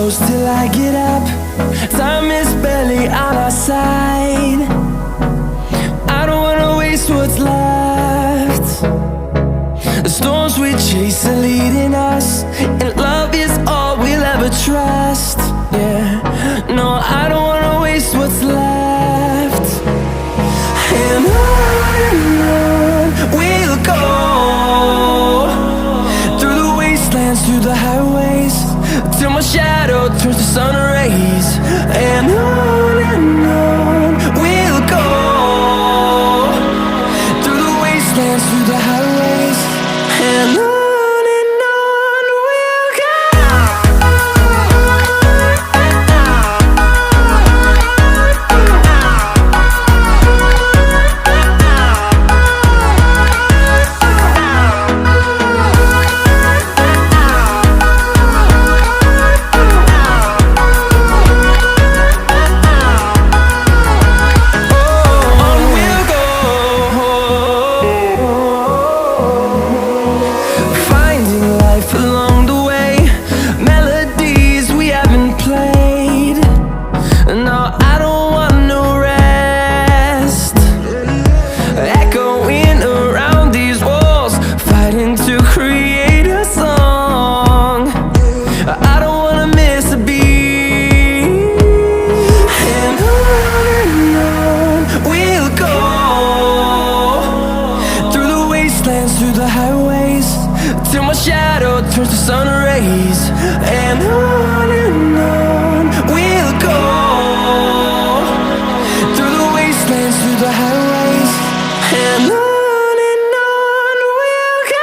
close till I get up. Time is barely on our side. I don't wanna waste what's left. The storms we chase are leading us, and love is all we'll ever trust. Yeah, no, I don't wanna waste what's left. And on we'll go, through the wastelands, through the highways, till my shadow turns to sun rays. And on we'll go, through the wastelands, through the highways, and on. Through the highways, till my shadow turns to sun rays. And on we'll go, through the wastelands, through the highways, and on we'll go.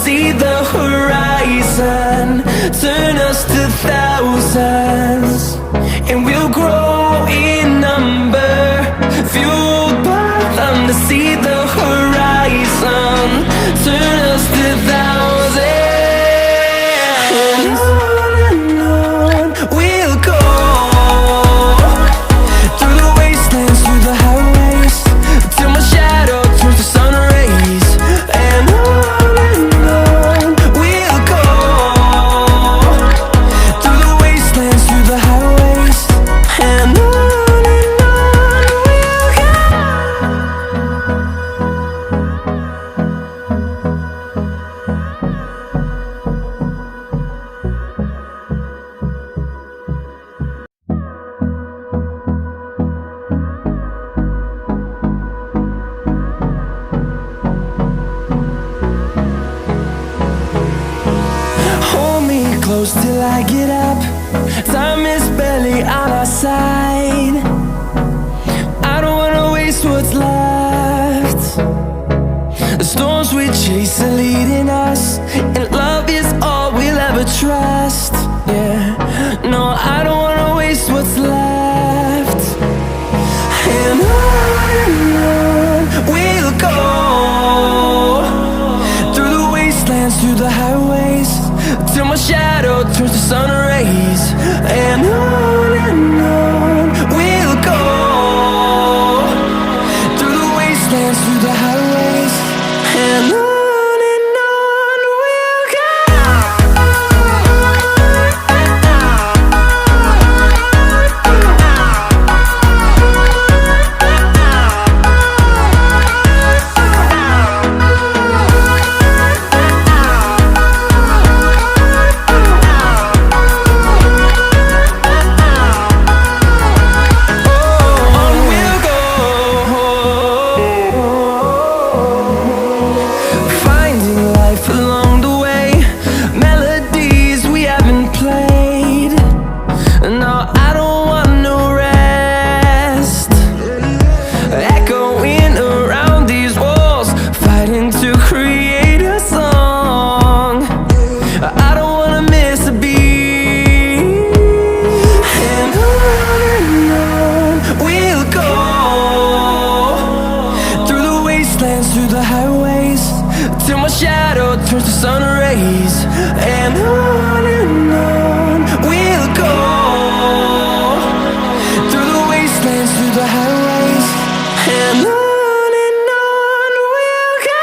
See the horizon, turn us to thousands, and we'll grow in number, fueled by them. To see the horizon, turn us to thousands, and on we'll go, through the wastelands, through the highways, till my shadow turns to sun rays. And close till I get up. Time is barely on our side. I don't wanna waste what's left. The storms we chase are leading us, and love is all we'll ever trust. Yeah, no, I don't wanna waste what's left. And on we'll go, through the wastelands, through the highways, till my shadow turns to sun rays. And on we'll go, through the wastelands, through the highways, and on. through the highways, till my shadow turns to sun rays. And on we'll go, through the wastelands, through the highways. And on we'll go.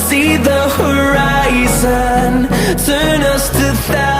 See the horizon, turn us to thousands.